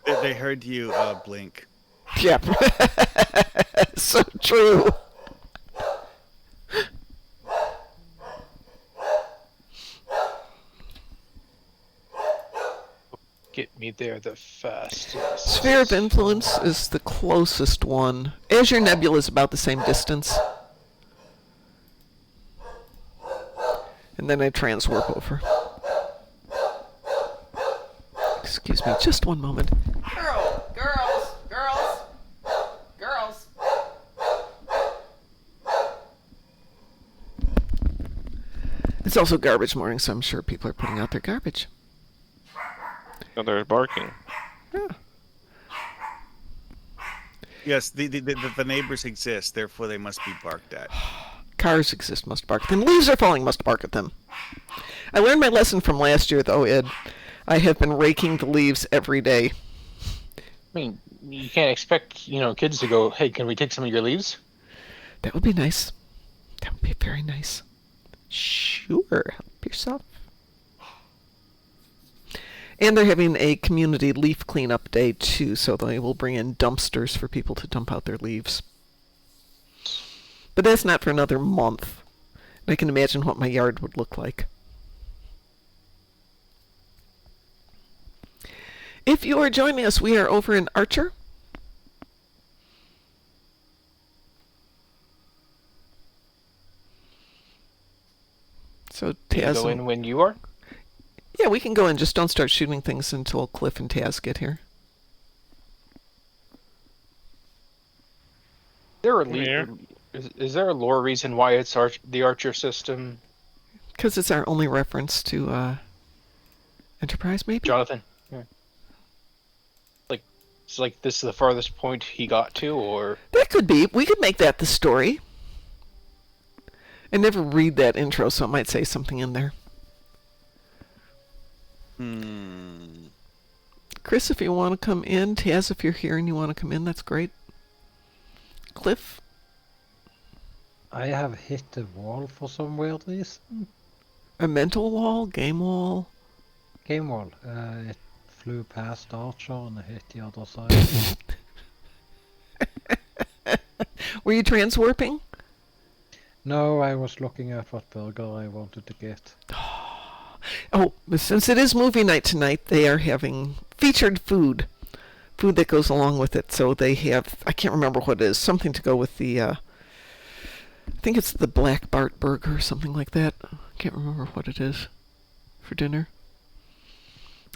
They heard you blink. Yep. So true. Get me there the fastest. Sphere of Influence is the closest one. Azure Nebula is about the same distance. And then I transwarp over. Excuse me, just one moment. Girls. It's also garbage morning, so I'm sure people are putting out their garbage. Oh, there's barking. Yeah. Yes, the neighbors exist, therefore they must be barked at. Cars exist, must bark at them. Leaves are falling, must bark at them. I learned my lesson from last year, though, Ed. I have been raking the leaves every day. I mean, you can't expect, kids to go, hey, can we take some of your leaves? That would be nice. That would be very nice. Sure, help yourself. And they're having a community leaf cleanup day, too, so they will bring in dumpsters for people to dump out their leaves. But that's not for another month. And I can imagine what my yard would look like. If you are joining us, we are over in Archer. So Taz, Go in when you are? yeah, we can go in. Just don't start shooting things until Cliff and Taz get here. Here. Is there a lore reason why it's the Archer system? Because it's our only reference to Enterprise, maybe? Jonathan? Yeah. It's like this is the farthest point he got to, or... That could be. We could make that the story. I never read that intro, so it might say something in there. Chris, if you want to come in. Taz, if you're here and you want to come in, that's great. Cliff? I have hit the wall for some weird reason. A mental wall? Game wall? Game wall. It flew past Archer and it hit the other side. Were you transwarping? No, I was looking at what burger I wanted to get. Oh, since it is movie night tonight, they are having featured food. Food that goes along with it. So they have, I can't remember what it is, something to go with the, I think it's the Black Bart burger or something like that. I can't remember what it is for dinner.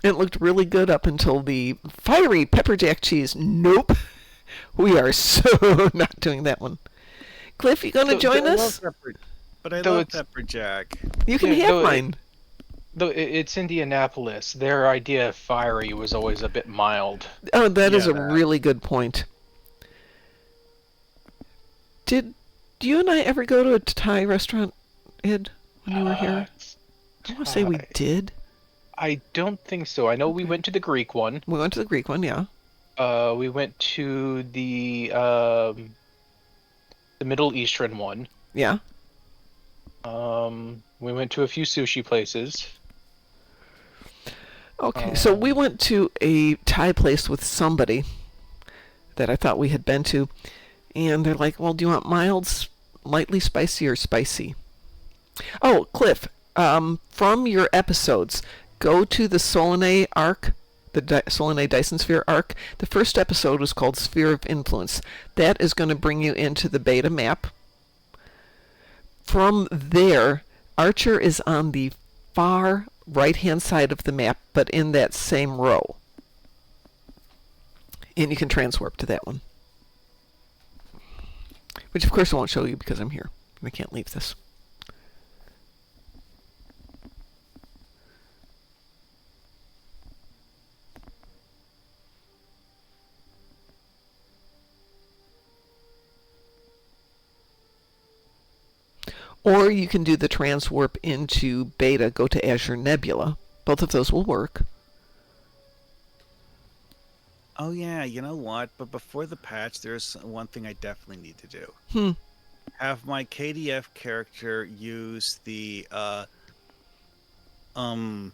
It looked really good up until the fiery pepper jack cheese. Nope. We are so not doing that one. Cliff, you going to join us? But I Though love it's- pepper jack. You can Yeah, have no, mine. Though it's Indianapolis, their idea of fiery was always a bit mild. Oh, that is Yeah, a that. really good point. Did you and I ever go to a Thai restaurant, Ed, when you were here? I want to say we Thai. did. I don't think so. I know we went to the Greek one. We went to the Greek one, yeah. We went to the Middle Eastern one. Yeah. We went to a few sushi places. Okay, so we went to a Thai place with somebody that I thought we had been to, and they're like, well, do you want mild, lightly spicy, or spicy? Oh, Cliff, from your episodes, go to the Solanae arc, the Solanae Dyson Sphere arc. The first episode was called Sphere of Influence. That is going to bring you into the beta map. From there, Archer is on the far right-hand side of the map, but in that same row. And you can transwarp to that one. Which, of course, I won't show you because I'm here. I can't leave this. Or you can do the transwarp into beta, go to Azure Nebula. Both of those will work. Oh yeah, you know what? But before the patch, there's one thing I definitely need to do. Have my KDF character use the event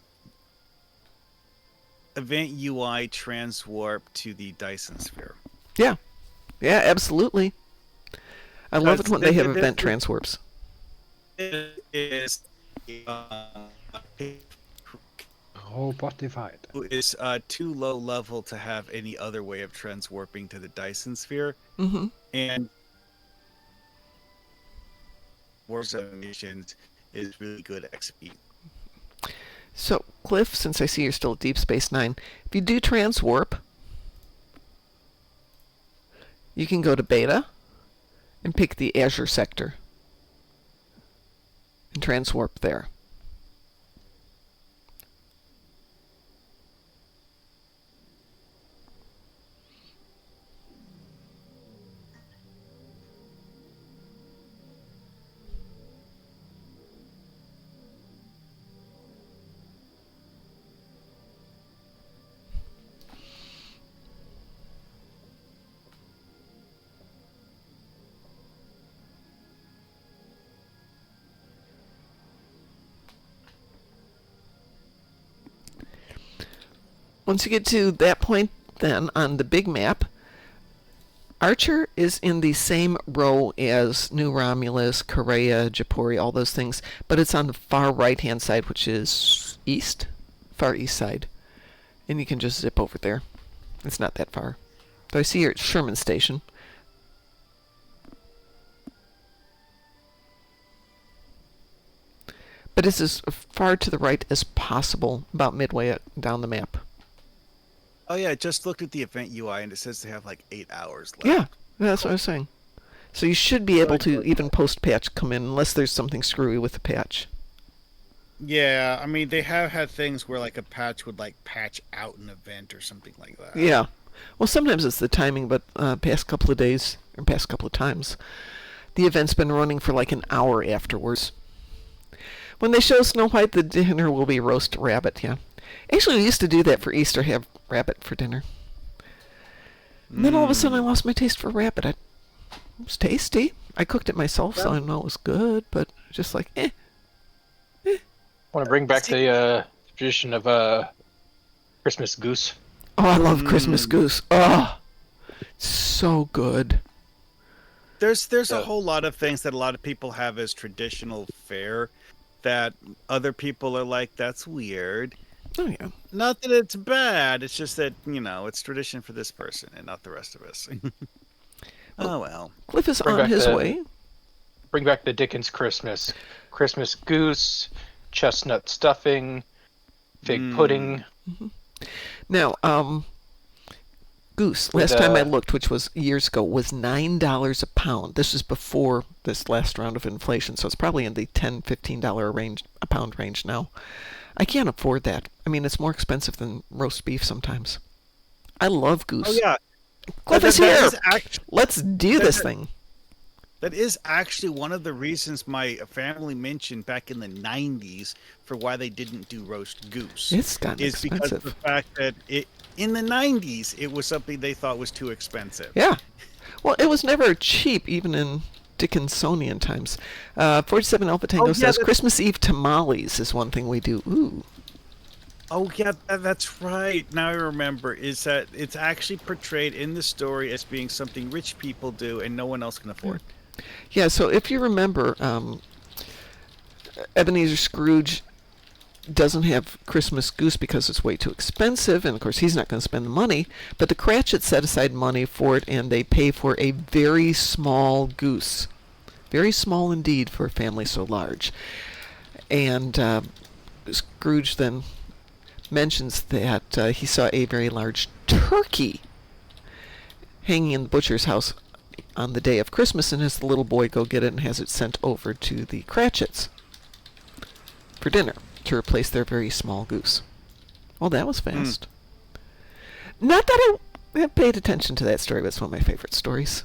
UI transwarp to the Dyson Sphere. Yeah. Yeah, absolutely. I love it when they have event transwarps. Is Robotified. is too low level to have any other way of transwarping to the Dyson Sphere, and Warzone missions is really good XP. So, Cliff, since I see you're still at Deep Space Nine, if you do transwarp, you can go to beta and pick the Azure sector and transwarp there. Once you get to that point, then, on the big map, Archer is in the same row as New Romulus, Correa, Japori, all those things, but it's on the far right-hand side, which is east, far east side. And you can just zip over there. It's not that far. Though I see you're at Sherman Station. But it's as far to the right as possible, about midway down the map. Oh yeah, I just looked at the event UI and it says they have like 8 hours left. Yeah, that's what I was saying. So you should be able to, even post-patch, come in, unless there's something screwy with the patch. Yeah, I mean, they have had things where like a patch would like patch out an event or something like that. Yeah. Well, sometimes it's the timing, but past couple of days, or past couple of times, the event's been running for like an hour afterwards. When they show Snow White, the dinner will be roast rabbit, yeah. Actually, we used to do that for Easter, have rabbit for dinner. And then all of a sudden I lost my taste for rabbit. It was tasty. I cooked it myself, so I know it was good, but just like, I want to bring back the tradition of Christmas goose. Oh, I love Christmas goose. Oh, so good. There's a whole lot of things that a lot of people have as traditional fare that other people are like, that's weird. Oh, yeah. Not that it's bad, it's just that, you know, it's tradition for this person and not the rest of us. Oh, well. Cliff is on his way. Bring back the Dickens Christmas. Christmas goose, chestnut stuffing, fig pudding. Now, goose, last time I looked, which was years ago, was $9 a pound. This is before this last round of inflation, so it's probably in the $10, $15 range, a pound range now. I can't afford that. I mean, it's more expensive than roast beef sometimes. I love goose. Oh, yeah. Cliff is here. Let's do this thing. That is actually one of the reasons my family mentioned back in the 90s for why they didn't do roast goose. It's gotten is because expensive. of the fact that in the 90s it was something they thought was too expensive. Yeah. Well, it was never cheap, even in Dickinsonian times. 47 Alpha Tango says Christmas Eve tamales is one thing we do. Ooh. Oh yeah, that's right. Now I remember. Is that it's actually portrayed in the story as being something rich people do and no one else can afford. Yeah, so if you remember, Ebenezer Scrooge doesn't have Christmas goose because it's way too expensive, and of course he's not going to spend the money, but the Cratchits set aside money for it, and they pay for a very small goose. Very small indeed for a family so large. And Scrooge then mentions that he saw a very large turkey hanging in the butcher's house on the day of Christmas, and has the little boy go get it and has it sent over to the Cratchits for dinner to replace their very small goose. Well, that was fast. Not that I have paid attention to that story, but it's one of my favorite stories.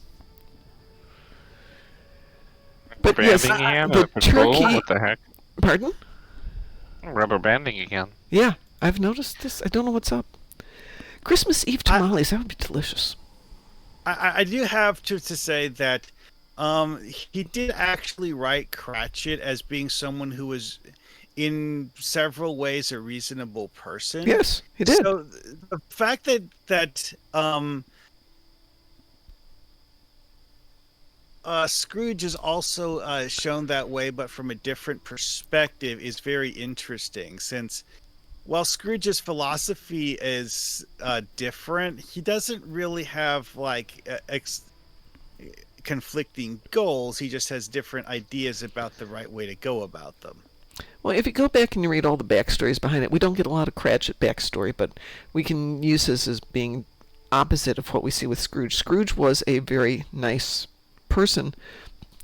But yes, the turkey... What the heck? Pardon? Rubber banding again. Yeah, I've noticed this. I don't know what's up. Christmas Eve tamales, that would be delicious. I do have to say that he did actually write Cratchit as being someone who was in several ways a reasonable person. Yes, he did. So the fact that Scrooge is also shown that way, but from a different perspective, is very interesting. Since while Scrooge's philosophy is different, he doesn't really have like conflicting goals. He just has different ideas about the right way to go about them. Well, if you go back and you read all the backstories behind it, we don't get a lot of Cratchit backstory, but we can use this as being opposite of what we see with Scrooge. Scrooge was a very nice person,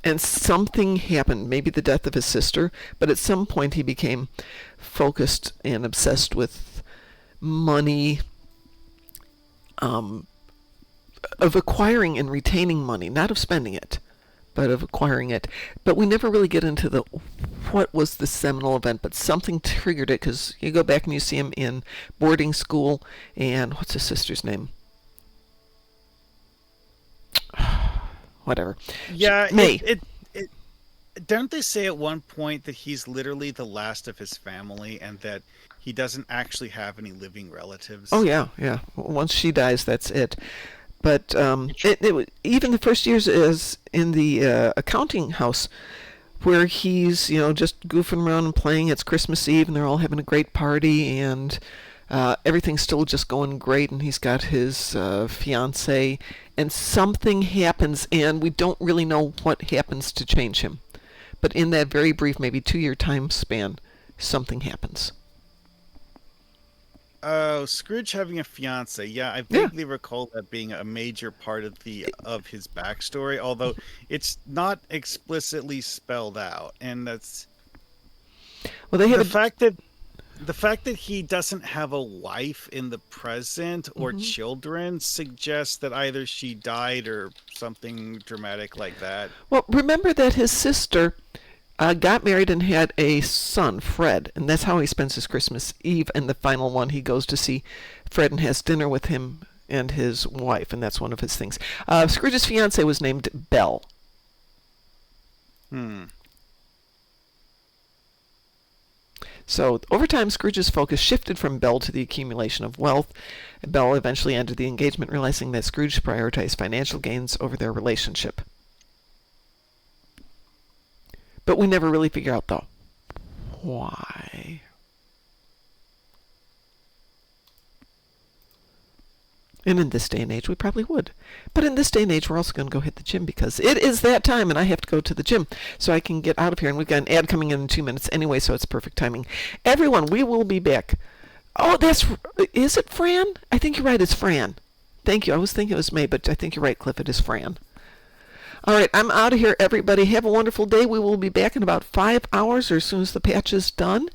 and something happened, maybe the death of his sister, but at some point he became focused and obsessed with money, of acquiring and retaining money, not of spending it, but of acquiring it. But we never really get into the what was the seminal event, but something triggered it, because you go back and you see him in boarding school, and what's his sister's name? Whatever. Yeah, May. Don't they say at one point that he's literally the last of his family and that he doesn't actually have any living relatives? Oh yeah. Once she dies, that's it. But even the first years is in the accounting house, where he's just goofing around and playing. It's Christmas Eve, and they're all having a great party, and everything's still just going great. And he's got his fiancée, and something happens, and we don't really know what happens to change him. But in that very brief, maybe 2-year time span, something happens. Oh, Scrooge having a fiance. Yeah, I vaguely recall that being a major part of his backstory, although it's not explicitly spelled out. And that's the fact that he doesn't have a wife in the present or children suggests that either she died or something dramatic like that. Well, remember that his sister got married and had a son, Fred, and that's how he spends his Christmas Eve. And the final one, he goes to see Fred and has dinner with him and his wife, and that's one of his things. Scrooge's fiancée was named Belle. So over time, Scrooge's focus shifted from Belle to the accumulation of wealth. Belle eventually ended the engagement, realizing that Scrooge prioritized financial gains over their relationship. But we never really figure out, though, why. And in this day and age, we probably would. But in this day and age, we're also going to go hit the gym, because it is that time, and I have to go to the gym so I can get out of here. And we've got an ad coming in 2 minutes anyway, so it's perfect timing. Everyone, we will be back. Oh, is it Fran? I think you're right, it's Fran. Thank you. I was thinking it was May, but I think you're right, Cliff. It is Fran. All right, I'm out of here, everybody. Have a wonderful day. We will be back in about 5 hours or as soon as the patch is done.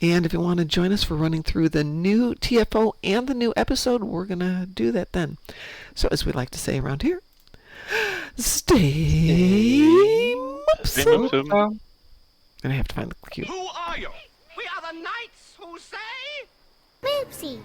And if you want to join us for running through the new TFO and the new episode, we're going to do that then. So as we like to say around here, stay Moopsy, Moopsy. And I have to find the cue. Who are you? We are the knights who say... Moopsy.